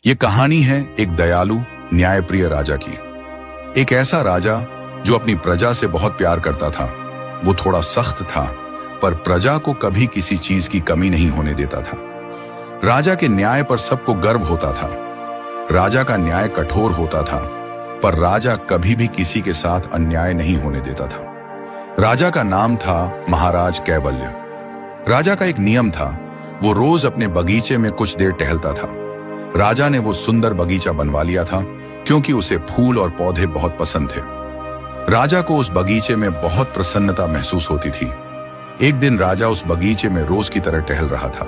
ये कहानी है एक दयालु न्यायप्रिय राजा की। एक ऐसा राजा जो अपनी प्रजा से बहुत प्यार करता था। वो थोड़ा सख्त था, पर प्रजा को कभी किसी चीज की कमी नहीं होने देता था। राजा के न्याय पर सबको गर्व होता था। राजा का न्याय कठोर होता था, पर राजा कभी भी किसी के साथ अन्याय नहीं होने देता था। राजा का नाम था महाराज कैवल्य। राजा का एक नियम था, वो रोज अपने बगीचे में कुछ देर टहलता था। राजा ने वो सुंदर बगीचा बनवा लिया था क्योंकि उसे फूल और पौधे बहुत पसंद थे। राजा को उस बगीचे में बहुत प्रसन्नता महसूस होती थी। एक दिन राजा उस बगीचे में रोज की तरह टहल रहा था।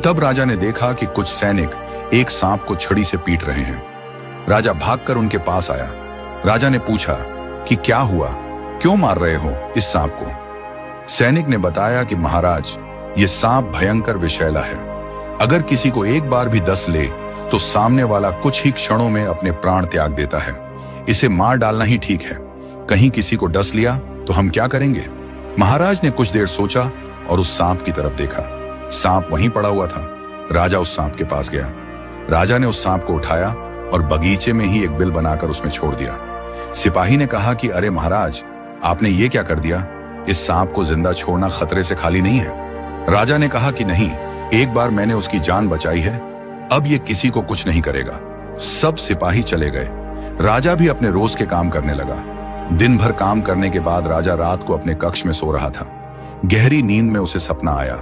तब राजा ने देखा कि कुछ सैनिक एक सांप को छड़ी से पीट रहे हैं। राजा भागकर उनके पास आया। राजा ने पूछा कि क्या हुआ, क्यों मार रहे हो इस सांप को? सैनिक ने बताया कि महाराज, ये सांप भयंकर विषैला है। अगर किसी को एक बार भी डस ले तो सामने वाला कुछ ही क्षणों में अपने प्राण त्याग देता है। इसे मार डालना ही ठीक है। कहीं किसी को डस लिया तो हम क्या करेंगे? महाराज ने कुछ देर सोचा और उस सांप की तरफ देखा। सांप वहीं पड़ा हुआ था। राजा उस सांप के पास गया। राजा ने उस सांप को उठाया और बगीचे में ही एक बिल बनाकर उसमें छोड़ दिया। सिपाही ने कहा कि अरे महाराज, आपने ये क्या कर दिया? इस सांप को जिंदा छोड़ना खतरे से खाली नहीं है। राजा ने कहा कि नहीं, एक बार मैंने उसकी जान बचाई है, अब ये किसी को कुछ नहीं करेगा। सब सिपाही चले गए। राजा भी अपने रोज के काम करने लगा। दिन भर काम करने के बाद राजा रात को अपने कक्ष में सो रहा था। गहरी नींद में उसे सपना आया।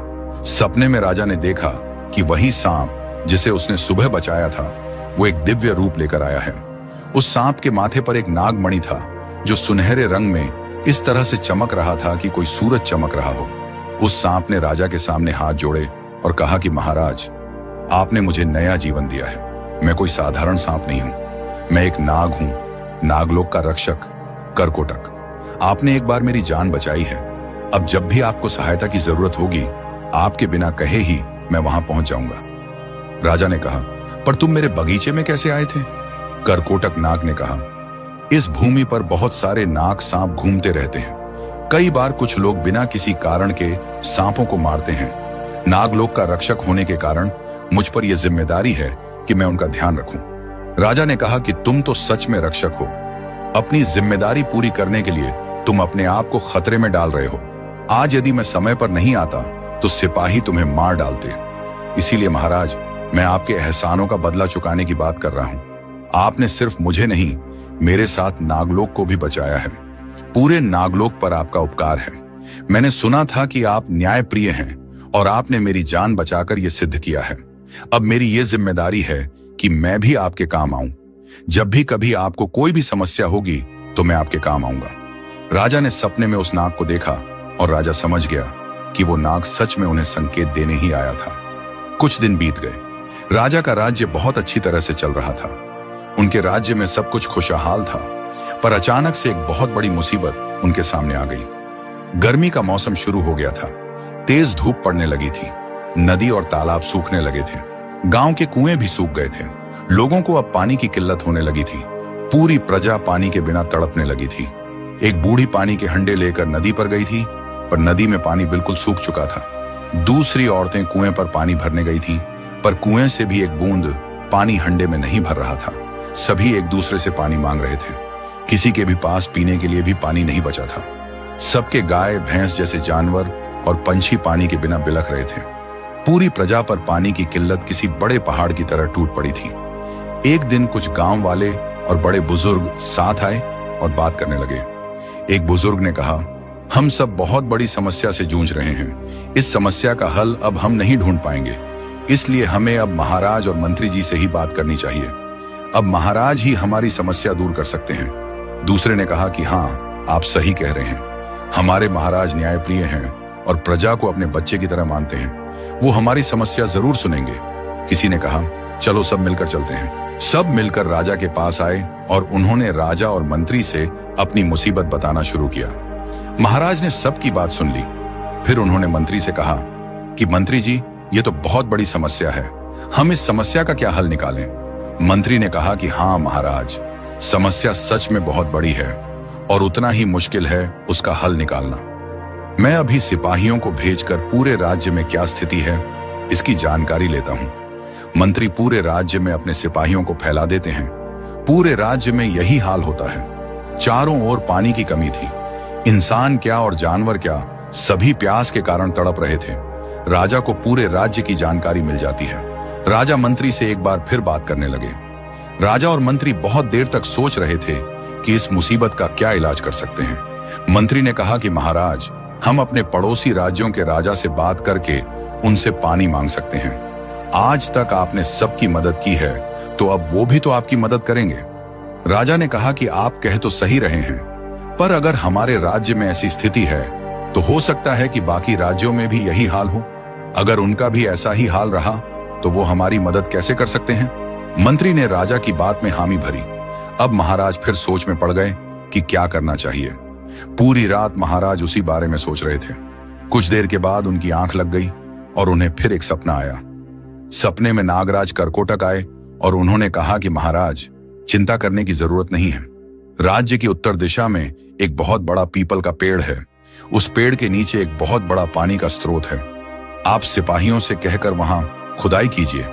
सपने में राजा ने देखा कि वही सांप जिसे उसने सुबह बचाया था, वो एक दिव्य रूप लेकर आया है। उस सांप के माथे पर एक नागमणि था जो सुनहरे रंग में इस तरह से चमक रहा था कि कोई सूरज चमक रहा हो। उस सांप ने राजा के सामने हाथ जोड़े और कहा कि महाराज, आपने मुझे नया जीवन दिया है। मैं कोई साधारण सांप नहीं हूं, मैं एक नाग हूं, नागलोक का रक्षक, करकोटक। आपने एक बार मेरी जान बचाई है। अब जब भी आपको सहायता की जरूरत होगी, आपके बिना कहे ही मैं वहां पहुंच जाऊंगा। राजा ने कहा, पर तुम मेरे बगीचे में कैसे आए थे? करकोटक नाग ने कहा, इस भूमि पर बहुत सारे नाग सांप घूमते रहते हैं। कई बार कुछ लोग बिना किसी कारण के सांपों को मारते हैं। नागलोक का रक्षक होने के कारण मुझ पर यह जिम्मेदारी है कि मैं उनका ध्यान रखूं। राजा ने कहा कि तुम तो सच में रक्षक हो। अपनी जिम्मेदारी पूरी करने के लिए तुम अपने आप को खतरे में डाल रहे हो। आज यदि मैं समय पर नहीं आता तो सिपाही तुम्हें मार डालते। इसीलिए महाराज, मैं आपके एहसानों का बदला चुकाने की बात कर रहा हूं। आपने सिर्फ मुझे नहीं, मेरे साथ नागलोक को भी बचाया है। पूरे नागलोक पर आपका उपकार है। मैंने सुना था कि आप न्यायप्रिय हैं और आपने मेरी जान बचाकर यह सिद्ध किया है। अब मेरी यह जिम्मेदारी है कि मैं भी आपके काम आऊं। जब भी कभी आपको कोई भी समस्या होगी तो मैं आपके काम आऊंगा। राजा ने सपने में उस नाग को देखा और राजा समझ गया कि वो नाग सच में उन्हें संकेत देने ही आया था। कुछ दिन बीत गए। राजा का राज्य बहुत अच्छी तरह से चल रहा था। उनके राज्य में सब कुछ खुशहाल था, पर अचानक से एक बहुत बड़ी मुसीबत उनके सामने आ गई। गर्मी का मौसम शुरू हो गया था। तेज धूप पड़ने लगी थी। नदी और तालाब सूखने लगे थे। गांव के कुएं भी सूख गए थे। लोगों को अब पानी की किल्लत होने लगी थी। पूरी प्रजा पानी के बिना तड़पने लगी थी। एक बूढ़ी पानी के हंडे लेकर नदी पर गई थी, पर नदी में पानी बिल्कुल सूख चुका था। दूसरी औरतें कुएं पर पानी भरने गई थीं, पर कुएं से भी एक बूंद पानी हंडे में नहीं भर रहा था। सभी एक दूसरे से पानी मांग रहे थे। किसी के भी पास पीने के लिए भी पानी नहीं बचा था। सबके गाय, भैंस जैसे जानवर और पंछी पानी के बिना बिलख रहे थे। पूरी प्रजा पर पानी की किल्लत किसी बड़े पहाड़ की तरह टूट पड़ी थी। एक दिन कुछ गांव वाले और बड़े बुजुर्ग साथ आए और बात करने लगे। एक बुजुर्ग ने कहा, हम सब बहुत बड़ी समस्या से जूझ रहे हैं। इस समस्या का हल अब हम नहीं ढूंढ पाएंगे, इसलिए हमें अब महाराज और मंत्री जी से ही बात करनी चाहिए। अब महाराज ही हमारी समस्या दूर कर सकते हैं। दूसरे ने कहा कि हाँ, आप सही कह रहे हैं। हमारे महाराज न्यायप्रिय हैं और प्रजा को अपने बच्चे की तरह मानते हैं। वो हमारी समस्या जरूर सुनेंगे। किसी ने कहा, चलो सब मिलकर चलते हैं। सब मिलकर राजा के पास आए और उन्होंने राजा और मंत्री से अपनी मुसीबत बताना शुरू किया। महाराज ने सबकी बात सुन ली। फिर उन्होंने मंत्री से कहा कि मंत्री जी, ये तो बहुत बड़ी समस्या है, हम इस समस्या का क्या हल निकालें? मंत्री ने कहा कि हाँ महाराज, समस्या सच में बहुत बड़ी है और उतना ही मुश्किल है उसका हल निकालना। मैं अभी सिपाहियों को भेजकर पूरे राज्य में क्या स्थिति है इसकी जानकारी लेता हूं। मंत्री पूरे राज्य में अपने सिपाहियों को फैला देते हैं। पूरे राज्य में यही हाल होता है। चारों ओर पानी की कमी थी। इंसान क्या और जानवर क्या, सभी प्यास के कारण तड़प रहे थे। राजा को पूरे राज्य की जानकारी मिल जाती है। राजा मंत्री से एक बार फिर बात करने लगे। राजा और मंत्री बहुत देर तक सोच रहे थे कि इस मुसीबत का क्या इलाज कर सकते हैं। मंत्री ने कहा कि महाराज, हम अपने पड़ोसी राज्यों के राजा से बात करके उनसे पानी मांग सकते हैं। आज तक आपने सबकी मदद की है, तो अब वो भी तो आपकी मदद करेंगे। राजा ने कहा कि आप कह तो सही रहे हैं, पर अगर हमारे राज्य में ऐसी स्थिति है तो हो सकता है कि बाकी राज्यों में भी यही हाल हो। अगर उनका भी ऐसा ही हाल रहा तो वो हमारी मदद कैसे कर सकते हैं? मंत्री ने राजा की बात में हामी भरी। अब महाराज फिर सोच में पड़ गए कि क्या करना चाहिए। पूरी रात महाराज उसी बारे में सोच रहे थे। कुछ देर के बाद उनकी आंख लग गई और उन्हें फिर एक सपना आया। सपने में नागराज करकोटक आए और उन्होंने कहा कि महाराज, चिंता करने की जरूरत नहीं है। राज्य की उत्तर दिशा में एक बहुत बड़ा पीपल का पेड़ है। उस पेड़ के नीचे एक बहुत बड़ा पानी का स्रोत है। आप सिपाहियों से कहकर वहां खुदाई कीजिए।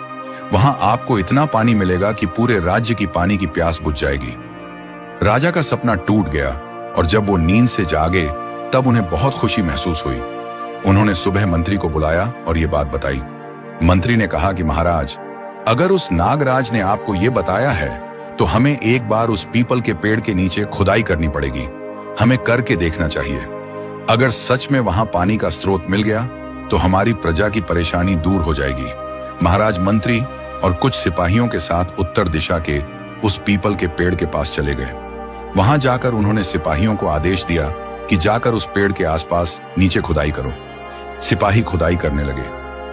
वहां आपको इतना पानी मिलेगा कि पूरे राज्य की पानी की प्यास बुझ जाएगी। राजा का सपना टूट गया और जब वो नींद से जागे तब उन्हें बहुत खुशी महसूस हुई। उन्होंने सुबह मंत्री को बुलाया और ये बात बताई। मंत्री ने कहा कि महाराज, अगर उस नागराज ने आपको ये बताया है तो हमें एक बार उस पीपल के पेड़ के नीचे खुदाई करनी पड़ेगी। हमें करके देखना चाहिए। अगर सच में वहां पानी का स्रोत मिल गया तो हमारी प्रजा की परेशानी दूर हो जाएगी। महाराज मंत्री और कुछ सिपाहियों के साथ उत्तर दिशा के उस पीपल के पेड़ के पास चले गए। वहां जाकर उन्होंने सिपाहियों को आदेश दिया कि जाकर उस पेड़ के आसपास नीचे खुदाई करो। सिपाही खुदाई करने लगे।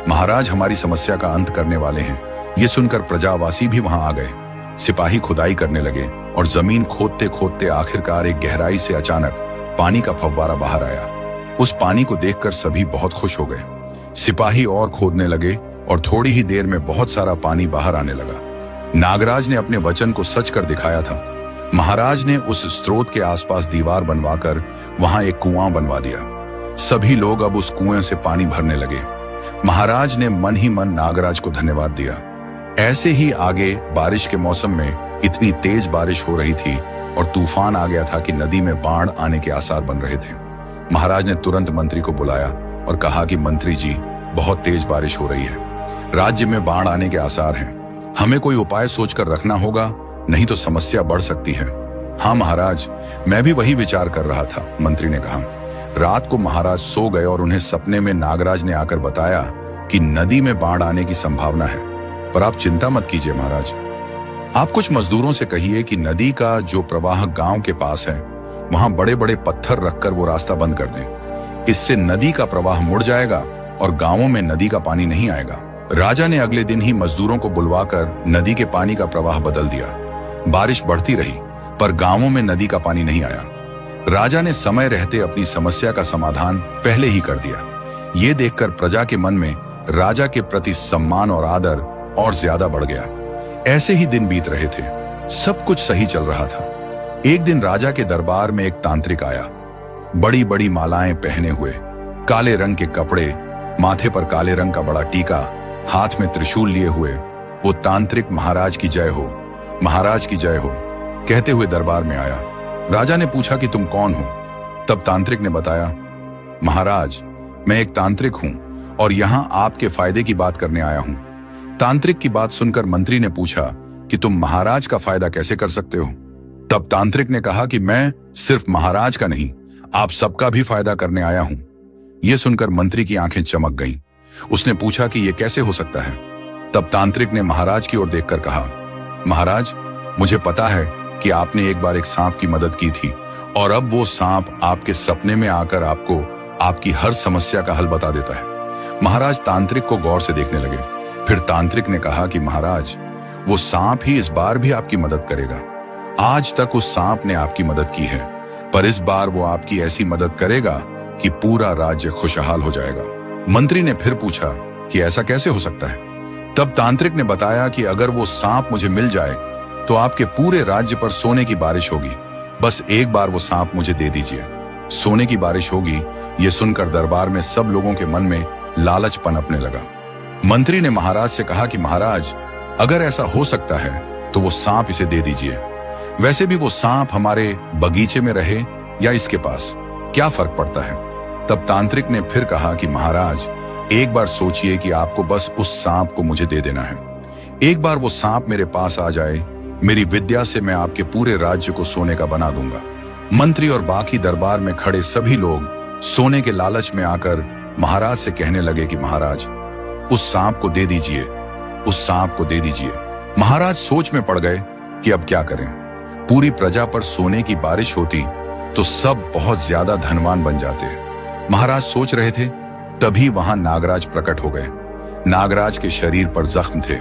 महाराज हमारी समस्या का अंत करने वाले हैं। ये सुनकर प्रजावासी भी वहां आ गए। सिपाही खुदाई करने लगे और जमीन खोदते खोदते आखिरकार एक गहराई से अचानक पानी का फव्वारा बाहर आया। उस पानी को देखकर सभी बहुत खुश हो गए। सिपाही और खोदने लगे और थोड़ी ही देर में बहुत सारा पानी बाहर आने लगा। नागराज ने अपने वचन को सच कर दिखाया था। महाराज ने उस स्रोत के आसपास दीवार बनवाकर वहां एक कुआं बनवा दिया। सभी लोग अब उस कुएं से पानी भरने लगे। महाराज ने मन ही मन नागराज को धन्यवाद दिया। ऐसे ही आगे बारिश के मौसम में इतनी तेज बारिश हो रही थी और तूफान आ गया था कि नदी में बाढ़ आने के आसार बन रहे थे। महाराज ने तुरंत मंत्री को बुलाया और कहा कि मंत्री जी, बहुत तेज बारिश हो रही है। राज्य में बाढ़ आने के आसार हैं। हमें कोई उपाय सोचकर रखना होगा, नहीं तो समस्या बढ़ सकती है। हाँ महाराज, मैं भी वही विचार कर रहा था, मंत्री ने कहा। रात को महाराज सो गए और उन्हें सपने में नागराज ने आकर बताया कि नदी में बाढ़ आने की संभावना है, पर आप चिंता मत कीजिए महाराज। आप कुछ मजदूरों से कहिए कि नदी का जो प्रवाह गांव के पास है वहां बड़े बड़े पत्थर रखकर वो रास्ता बंद कर दें। इससे नदी का प्रवाह मुड़ जाएगा और गांवों में नदी का पानी नहीं आएगा। राजा ने अगले दिन ही मजदूरों को बुलवाकर नदी के पानी का प्रवाह बदल दिया। बारिश बढ़ती रही पर गांवों में नदी का पानी नहीं आया। राजा ने समय रहते अपनी समस्या का समाधान पहले ही कर दिया। ये देखकर प्रजा के मन में राजा के प्रति सम्मान और आदर और ज्यादा बढ़ गया। ऐसे ही दिन बीत रहे थे। सब कुछ सही चल रहा था। एक दिन राजा के दरबार में एक तांत्रिक आया। बड़ी बड़ी मालाएं पहने हुए, काले रंग के कपड़े, माथे पर काले रंग का बड़ा टीका, हाथ में त्रिशूल लिए हुए वो तांत्रिक महाराज की जय हो, महाराज की जय हो कहते हुए दरबार में आया। राजा ने पूछा कि तुम कौन हो? तब तांत्रिक ने बताया, महाराज, मैं एक तांत्रिक हूं और यहां आपके फायदे की बात करने आया हूं। तांत्रिक की बात सुनकर मंत्री ने पूछा कि तुम महाराज का फायदा कैसे कर सकते हो? तब तांत्रिक ने कहा कि मैं सिर्फ महाराज का नहीं, आप सबका भी फायदा करने आया हूं। यह सुनकर मंत्री की आंखें चमक गईं। उसने पूछा कि यह कैसे हो सकता है? तब तांत्रिक ने महाराज की ओर देखकर कहा, महाराज, मुझे पता है कि आपने एक बार एक सांप की मदद की थी और अब वो सांप आपके सपने में आकर आपको आपकी हर समस्या का हल बता देता है। महाराज तांत्रिक को गौर से देखने लगे। फिर तांत्रिक ने कहा कि महाराज, वो सांप ही इस बार भी आपकी मदद करेगा। आज तक उस सांप ने आपकी मदद की है, पर इस बार वो आपकी ऐसी मदद करेगा कि पूरा राज्य खुशहाल हो जाएगा। मंत्री ने फिर पूछा कि ऐसा कैसे हो सकता है? तब तांत्रिक ने बताया कि अगर वो सांप मुझे मिल जाए तो आपके पूरे राज्य पर सोने की बारिश होगी। बस एक बार वो सांप मुझे दे दीजिए। सोने की बारिश होगी। ये सुनकर दरबार में सब लोगों के मन में लालच पनपने लगा। मंत्री ने महाराज से कहा कि महाराज, अगर ऐसा हो सकता है तो वो सांप इसे दे दीजिए। वैसे भी वो सांप हमारे बगीचे में रहे या इसके पास, क्या फर्क पड़ता है। तब तांत्रिक ने फिर कहा कि महाराज, एक बार सोचिए कि आपको बस उस सांप को मुझे दे देना है। एक बार वो सांप मेरे पास आ जाए, मेरी विद्या से मैं आपके पूरे राज्य को सोने का बना दूंगा। मंत्री और बाकी दरबार में खड़े सभी लोग सोने के लालच में आकर महाराज से कहने लगे कि महाराज, उस सांप को दे दीजिए, उस सांप को दे दीजिए। महाराज सोच में पड़ गए कि अब क्या करें। पूरी प्रजा पर सोने की बारिश होती तो सब बहुत ज्यादा धनवान बन जाते। महाराज सोच रहे थे, तभी वहां नागराज प्रकट हो गए। नागराज के शरीर पर जख्म थे।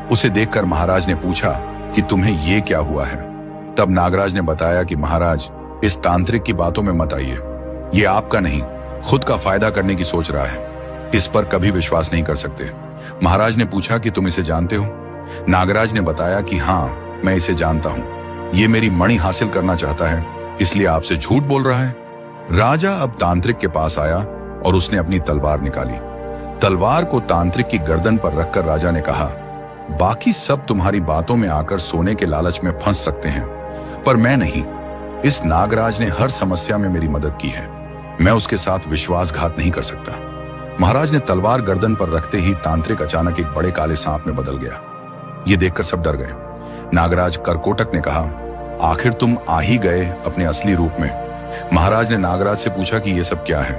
उसे देखकर महाराज ने पूछा कि तुम्हें ये क्या हुआ है। तब नागराज ने बताया कि महाराज, इस तांत्रिक की बातों में मत आइए, ये आपका नहीं, खुद का फायदा करने की सोच रहा है। इस पर कभी विश्वास नहीं कर सकते। महाराज ने पूछा कि तुम इसे जानते हो। नागराज ने बताया कि हाँ, मैं इसे जानता हूं। ये मेरी मणि हासिल करना चाहता है, इसलिए आपसे झूठ बोल रहा है। राजा अब तांत्रिक के पास आया और उसने अपनी तलवार निकाली। तलवार को तांत्रिक की गर्दन पर रखकर राजा ने कहा, बाकी सब तुम्हारी बातों में आकर सोने के लालच में फंस सकते हैं, पर मैं नहीं। इस नागराज ने हर समस्या में मेरी मदद की है, मैं उसके साथ विश्वासघात नहीं कर सकता। महाराज ने तलवार गर्दन पर रखते ही तांत्रिक अचानक एक बड़े काले सांप में बदल गया। ये देखकर सब डर गए। नागराज करकोटक ने कहा, आखिर तुम आ ही गए अपने असली रूप में। महाराज ने नागराज से पूछा कि ये सब क्या है।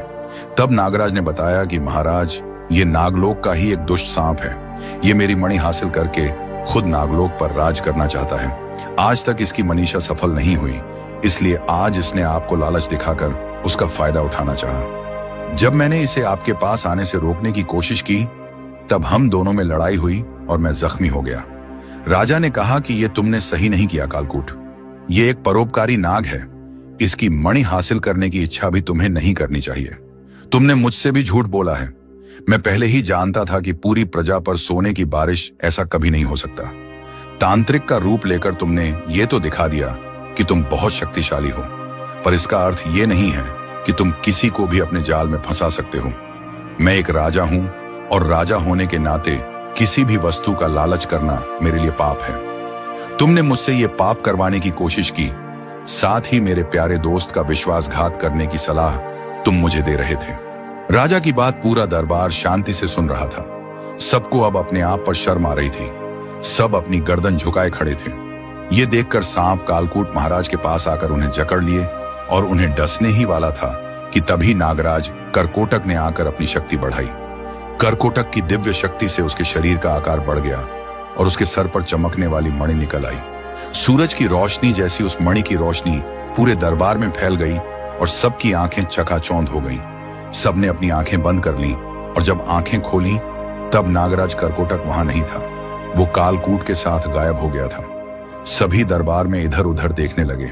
तब नागराज ने बताया कि महाराज, ये नागलोक का ही एक दुष्ट सांप है। ये मेरी मणि हासिल करके खुद नागलोक पर राज करना चाहता है। आज तक इसकी मनीषा सफल नहीं हुई, इसलिए आज इसने आपको लालच दिखाकर उसका फायदा उठाना चाहा। जब मैंने इसे आपके पास आने से रोकने की कोशिश की, तब हम दोनों में लड़ाई हुई और मैं जख्मी हो गया। राजा ने कहा कि ये तुमने सही नहीं किया कालकूट। ये एक परोपकारी नाग है, इसकी मणि हासिल करने की इच्छा भी तुम्हें नहीं करनी चाहिए। तुमने मुझसे भी झूठ बोला है। मैं पहले ही जानता था कि पूरी प्रजा पर सोने की बारिश ऐसा कभी नहीं हो सकता। तांत्रिक का रूप लेकर तुमने ये तो दिखा दिया कि तुम बहुत शक्तिशाली हो, पर इसका अर्थ ये नहीं है कि तुम किसी को भी अपने जाल में फंसा सकते हो। मैं एक राजा हूं और राजा होने के नाते किसी भी वस्तु का लालच करना मेरे लिए पाप है। तुमने मुझसे ये पाप करवाने की कोशिश की, साथ ही मेरे प्यारे दोस्त का विश्वासघात करने की सलाह तुम मुझे दे रहे थे। राजा की बात पूरा दरबार शांति से सुन रहा था। सबको अब अपने आप पर शर्म आ रही थी। सब अपनी गर्दन झुकाए खड़े थे। ये देखकर सांप कालकूट महाराज के पास आकर उन्हें जकड़ लिए और उन्हें डसने ही वाला था कि तभी नागराज करकोटक ने आकर अपनी शक्ति बढ़ाई। करकोटक की दिव्य शक्ति से उसके शरीर का आकार बढ़ गया और उसके सर पर चमकने वाली मणि निकल आई। सूरज की रोशनी जैसी उस मणि की रोशनी पूरे दरबार में फैल गई और सबकी आंखें चकाचौंध हो गईं। सबने अपनी आंखें बंद कर लीं और जब आंखें खोलीं, तब नागराज करकोटक वहां नहीं था। वो कालकूट के साथ गायब हो गया था। सभी दरबार में इधर उधर देखने लगे।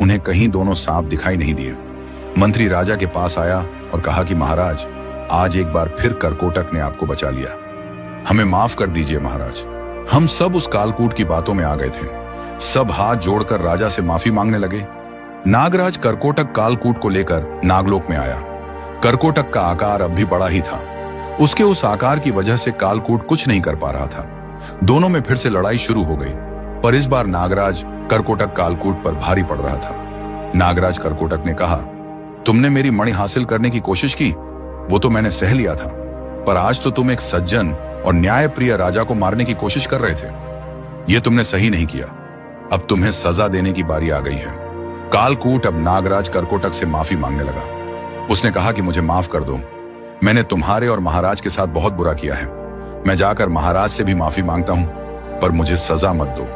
उन्हें कहीं दोनों सांप दिखाई नहीं दिए। मंत्री राजा के पास आया और कहा कि महाराज, आज एक बार फिर करकोटक ने आपको बचा लिया। हमें माफ कर दीजिए महाराज। हम सब उस कालकूट की बातों में आ गए थे। सब हाथ जोड़कर राजा से माफी मांगने लगे। नागराज करकोटक कालकूट को लेकर नागलोक में आया। करकोटक का आकार अब भी बड़ा ही था। उसके उस आकार की वजह से कालकूट कुछ नहीं कर पा रहा था। दोनों में फिर से लड़ाई शुरू हो गई, पर इस बार नागराज करकोटक कालकूट पर भारी पड़ रहा था। नागराज करकोटक ने कहा, तुमने मेरी मणि हासिल करने की कोशिश की, वो तो मैंने सह लिया था, पर आज तो तुम एक सज्जन और न्यायप्रिय राजा को मारने की कोशिश कर रहे थे। यह तुमने सही नहीं किया। अब तुम्हें सजा देने की बारी आ गई है। कालकूट अब नागराज करकोटक से माफी मांगने लगा। उसने कहा कि मुझे माफ कर दो, मैंने तुम्हारे और महाराज के साथ बहुत बुरा किया है। मैं जाकर महाराज से भी माफी मांगता हूं, पर मुझे सजा मत दो।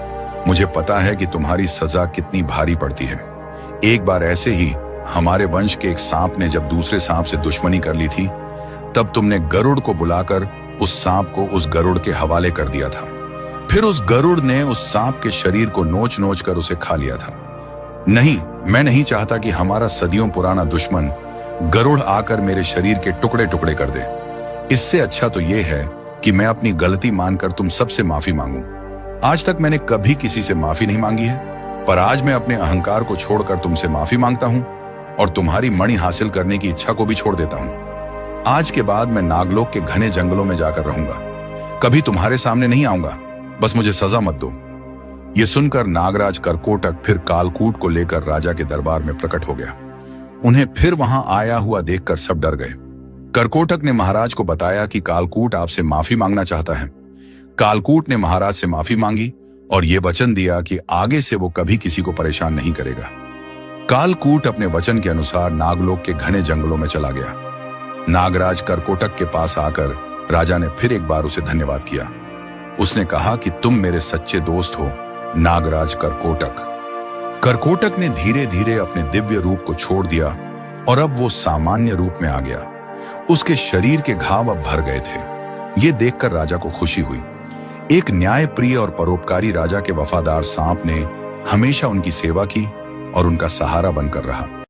मुझे पता है कि तुम्हारी सजा कितनी भारी पड़ती है। एक बार ऐसे ही हमारे वंश के एक सांप ने जब दूसरे सांप से दुश्मनी कर ली थी, तब तुमने गरुड़ को बुलाकर उस सांप को उस गरुड़ के हवाले कर दिया था। फिर उस गरुड़ ने उस सांप के शरीर को नोच नोच कर उसे खा लिया था। नहीं, मैं नहीं चाहता कि हमारा सदियों पुराना दुश्मन गरुड़ आकर मेरे शरीर के टुकड़े टुकड़े कर दे। इससे अच्छा तो यह है कि मैं अपनी गलती मानकर तुम सबसे माफी मांगूं। आज तक मैंने कभी किसी से माफी नहीं मांगी है, पर आज मैं अपने अहंकार को छोड़कर तुमसे माफी मांगता हूं और तुम्हारी मणि हासिल करने की इच्छा को भी छोड़ देता हूं। आज के बाद मैं नागलोक के घने जंगलों में जाकर रहूंगा, कभी तुम्हारे सामने नहीं आऊंगा, बस मुझे सजा मत दो। ये सुनकर नागराज करकोटक फिर कालकूट को लेकर राजा के दरबार में प्रकट हो गया। उन्हें फिर वहां आया हुआ देखकर सब डर गए। करकोटक ने महाराज को बताया कि कालकूट आपसे माफी मांगना चाहता है। कालकूट ने महाराज से माफी मांगी और ये वचन दिया कि आगे से वो कभी किसी को परेशान नहीं करेगा। कालकूट अपने वचन के अनुसार नागलोक के घने जंगलों में चला गया। नागराज करकोटक के पास आकर राजा ने फिर एक बार उसे धन्यवाद किया। उसने कहा कि तुम मेरे सच्चे दोस्त हो, नागराज करकोटक। करकोटक ने धीरे धीरे अपने दिव्य रूप को छोड़ दिया और अब वो सामान्य रूप में आ गया। उसके शरीर के घाव अब भर गए थे। ये देखकर राजा को खुशी हुई। एक न्यायप्रिय और परोपकारी राजा के वफादार सांप ने हमेशा उनकी सेवा की और उनका सहारा बनकर रहा।